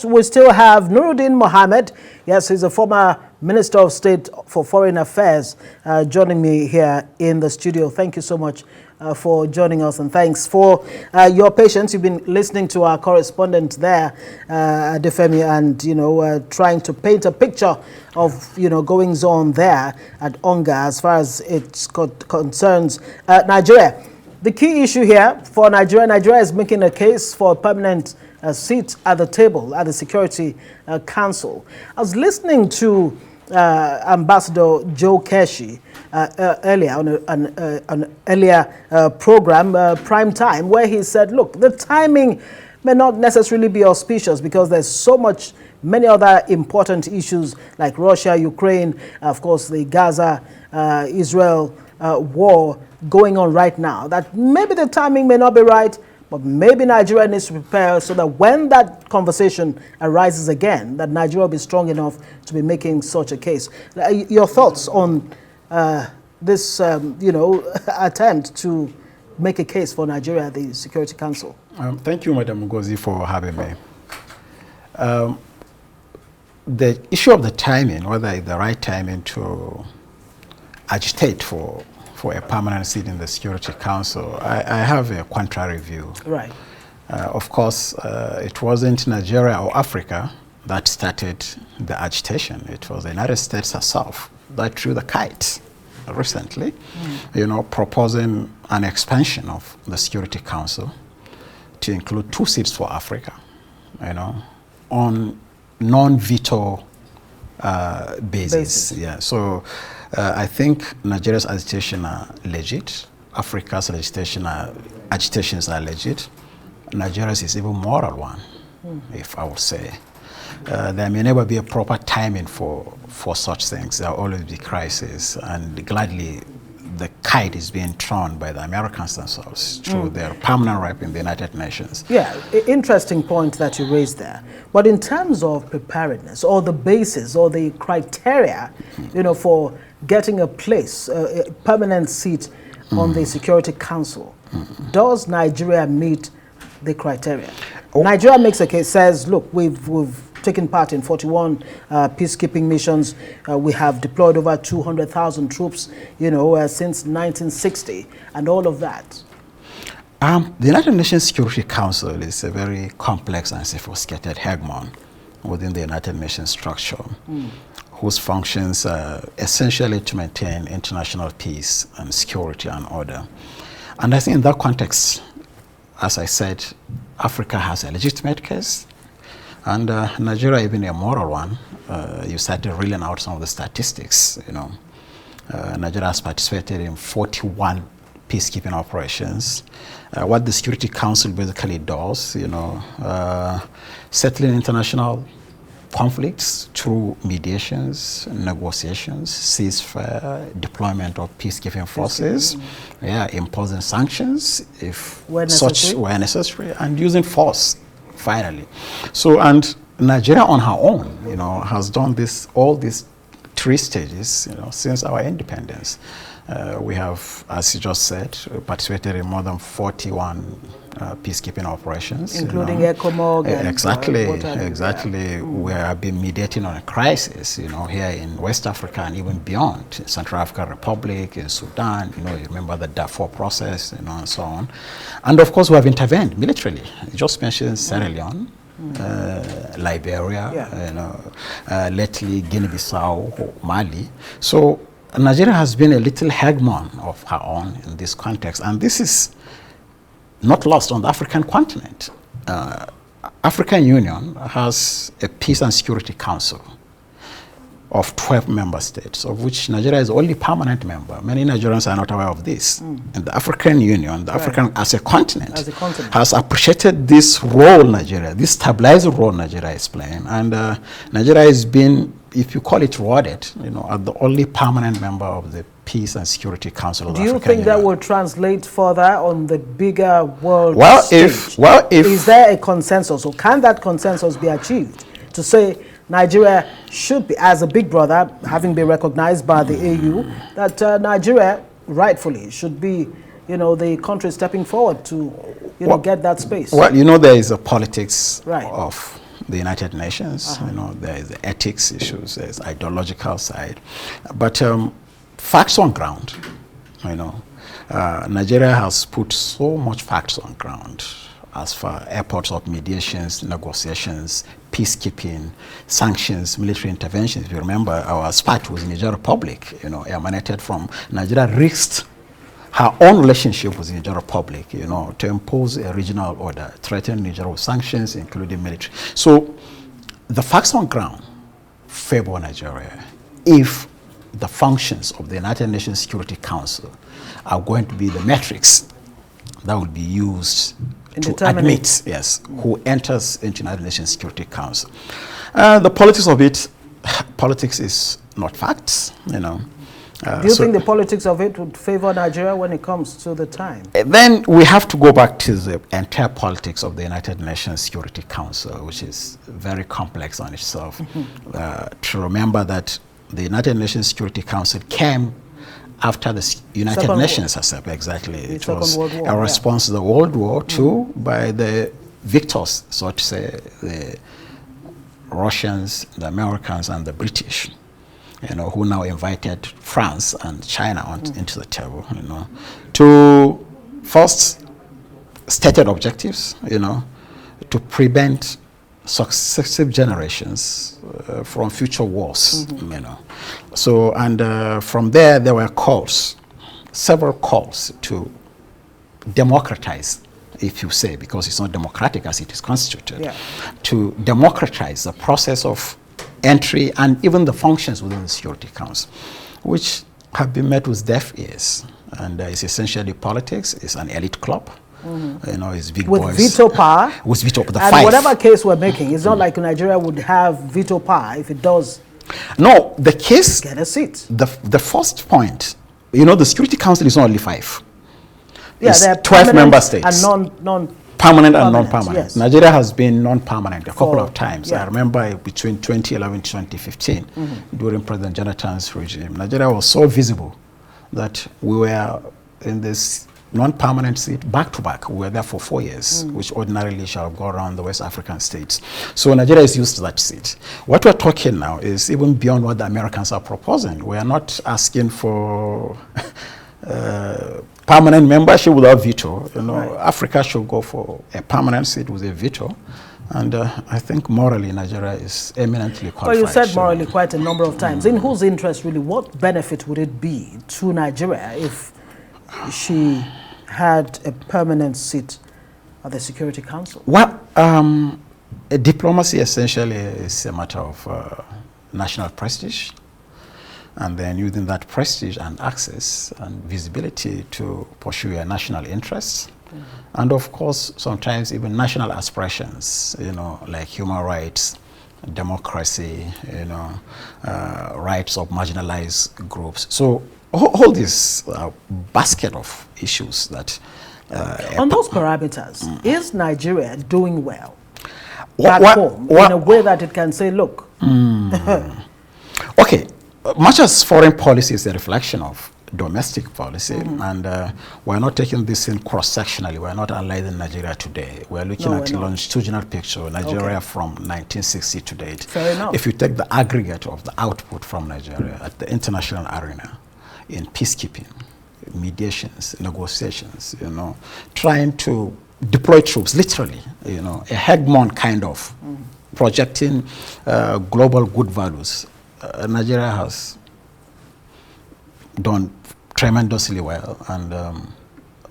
We still have Nuruddin Mohammed. Yes, he's a former Minister of State for Foreign Affairs, joining me here in the studio. Thank you so much for joining us, and thanks for your patience. You've been listening to our correspondent there, Adefemi, and trying to paint a picture of goings on there at Onga as far as it concerns Nigeria. The key issue here for Nigeria is making a case for a permanent seat at the table at the Security Council. I was listening to Ambassador Joe Keshi earlier on an earlier program, Prime Time, where he said, look, the timing may not necessarily be auspicious because there's many other important issues like Russia, Ukraine, of course, the Gaza, Israel war going on right now, that maybe the timing may not be right, but maybe Nigeria needs to prepare so that when that conversation arises again, that Nigeria will be strong enough to be making such a case. Your thoughts on this, attempt to make a case for Nigeria at the Security Council? Thank you, Madam Ngozi, for having me. The issue of the timing, whether it's the right timing to agitate for a permanent seat in the Security Council, I have a contrary view. Right. Of course, it wasn't Nigeria or Africa that started the agitation. It was the United States herself that threw the kite recently, proposing an expansion of the Security Council to include 2 seats for Africa, on non-veto basis. Yeah. So I think Nigeria's agitation are legit. Africa's agitations are legit. Nigeria's is even moral one, if I would say. There may never be a proper timing for such things. There will always be crises, and gladly the kite is being thrown by the Americans themselves through their permanent rep in the United Nations. Yeah, interesting point that you raised there. But in terms of preparedness, or the basis, or the criteria, for getting a place, a permanent seat on the Security Council, does Nigeria meet the criteria? Nigeria makes a case, says, look, we've taken part in 41 peacekeeping missions. We have deployed over 200,000 troops, since 1960, and all of that. The United Nations Security Council is a very complex and sophisticated hegemon within the United Nations structure, whose functions are essentially to maintain international peace and security and order. And I think in that context, as I said, Africa has a legitimate case, and Nigeria even a moral one. You started reeling out some of the statistics. Nigeria has participated in 41 peacekeeping operations. What the Security Council basically does, settling international conflicts through mediations, negotiations, ceasefire, deployment of peacekeeping forces, imposing sanctions if such were necessary, and using force, finally. So, and Nigeria on her own, has done all these 3 stages, since our independence. We have, as you just said, participated in more than 41 peacekeeping operations. Including ECOMOG. Exactly. We have been mediating on a crisis, here in West Africa and even beyond, Central African Republic, in Sudan, you remember the Darfur process, and so on. And of course, we have intervened militarily. You just mentioned Sierra Leone, Liberia, lately Guinea-Bissau, Mali. So Nigeria has been a little hegemon of her own in this context, and this is not lost on the African continent. African Union has a Peace and Security Council of 12 member states, of which Nigeria is the only permanent member. Many Nigerians are not aware of this. And the African Union, as a continent, has appreciated this role this stabilizing role Nigeria is playing. And Nigeria has been, if you call it rewarded, as the only permanent member of the Peace and Security Council of the African Union. Do you think that will translate further on the bigger world stage? Is there a consensus, or can that consensus be achieved to say Nigeria should be, as a big brother, having been recognized by the AU, that Nigeria rightfully should be you know, the country stepping forward to, you know, get that space? Well, you know, there is a politics Right. of the United Nations. You know, there is the ethics issues, there's ideological side, but facts on ground. You know, Nigeria has put so much facts on ground as far efforts of mediations, negotiations, peacekeeping, sanctions, military interventions. If you remember, our spat with Niger Republic, you know, emanated from Nigeria risked her own relationship with the Niger Republic, you know, to impose a regional order, threaten Niger with sanctions, including military. So the facts on ground favor Nigeria if the functions of the United Nations Security Council are going to be the metrics that will be used to admit, yes, who enters into United Nations Security Council. The politics of it, politics is not facts, you know. Do you think the politics of it would favor Nigeria when it comes to the time? Then we have to go back to the entire politics of the United Nations Security Council, which is very complex on itself. To remember that the United Nations Security Council came after the United Nations herself, exactly. It was a response to the World War II by the victors, so to say, the Russians, the Americans, and the British, you know, who now invited France and China into the table, you know, to first stated objectives, you know, to prevent successive generations from future wars, you know. So, and from there were calls, several calls to democratize, if you say, because it's not democratic as it is constituted, to democratize the process of entry and even the functions within the Security Council, which have been met with deaf ears. And it's essentially politics. It's an elite club. You know, it's big boys. With veto power. With veto power. And whatever case we're making, it's not like Nigeria would have veto power if it does. No, the case. Get a seat. The first point, you know, the Security Council is not only 5. Yeah, it's there are 12 member states. And permanent and non-permanent. Yes. Nigeria has been non-permanent a couple of times. I remember between 2011 to 2015, during President Jonathan's regime, Nigeria was so visible that we were in this non-permanent seat back-to-back. We were there for 4 years, which ordinarily shall go around the West African states. So Nigeria is used to that seat. What we're talking now is even beyond what the Americans are proposing. We are not asking for permanent membership without veto. You know, Africa should go for a permanent seat with a veto. And I think morally Nigeria is eminently qualified. Well, you said morally quite a number of times. In whose interest, really, what benefit would it be to Nigeria if she had a permanent seat at the Security Council? Well, diplomacy essentially is a matter of national prestige, and then using that prestige and access and visibility to pursue your national interests, and of course sometimes even national aspirations, you know, like human rights, democracy, you know, rights of marginalized groups. So all this basket of issues that on those parameters, is Nigeria doing well back home in a way that it can say, look? Okay, much as foreign policy is a reflection of domestic policy, and we're not taking this in cross-sectionally. We're not analyzing Nigeria today. We're looking at a longitudinal picture, Nigeria from 1960 to date. Fair enough. If you take the aggregate of the output from Nigeria at the international arena, in peacekeeping, mediations, negotiations, you know, trying to deploy troops, literally, you know, a hegemon kind of projecting global good values. Nigeria has done tremendously well, and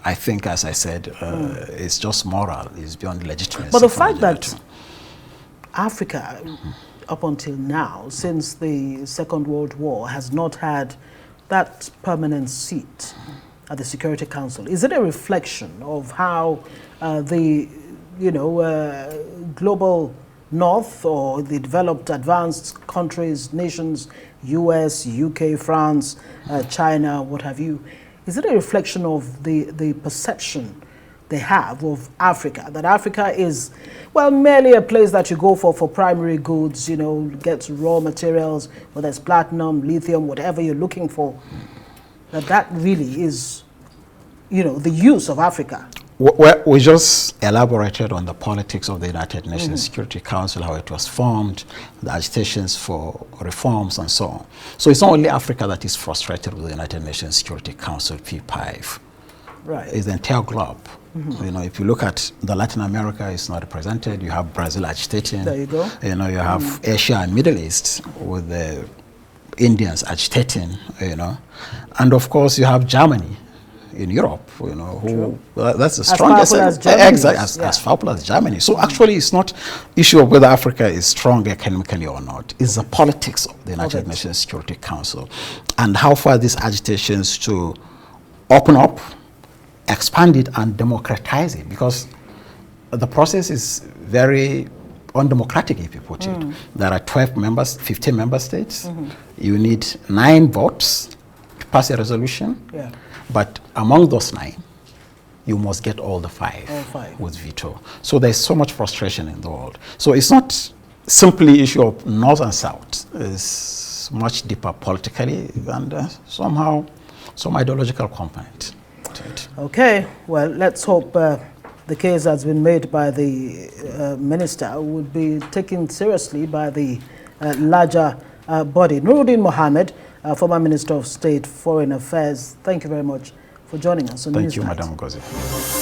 I think, as I said, it's just moral, it's beyond legitimacy. But the fact that Africa, up until now, since the Second World War, has not had that permanent seat at the Security Council, is it a reflection of how the, you know, global North or the developed, advanced countries, nations, US, UK, France, China, what have you, is it a reflection of the perception they have of Africa, that Africa is, well, merely a place that you go for primary goods, you know, get raw materials, whether it's platinum, lithium, whatever you're looking for, that really is you know, the use of Africa? We just elaborated on the politics of the United Nations Security Council, how it was formed, the agitations for reforms and so on. So it's not only Africa that is frustrated with the United Nations Security Council, P5. Right. It's the entire globe. You know, if you look at the Latin America, it's not represented. You have Brazil agitating. There you go. You know, you have Asia and Middle East with the Indians agitating, you know. And of course, you have Germany in Europe, you know, who that's the strongest. As powerful as Germany. Exactly, as powerful as Germany. So actually, it's not issue of whether Africa is strong economically or not. It's the politics of the United Nations Security Council and how far these agitations to open up, expand it, and democratize it, because the process is very undemocratic, if you put it. There are 15 member states. You need 9 votes to pass a resolution. Yeah. But among those 9, you must get all the 5 with veto. So there's so much frustration in the world. So it's not simply issue of North and South. It's much deeper politically and somehow some ideological component to it. Okay, well, let's hope the case that's been made by the minister would be taken seriously by the larger body. Nuruddin Mohammed, former Minister of State, Foreign Affairs, thank you very much for joining us on Newsnight. Thank you, Madam Ngozi.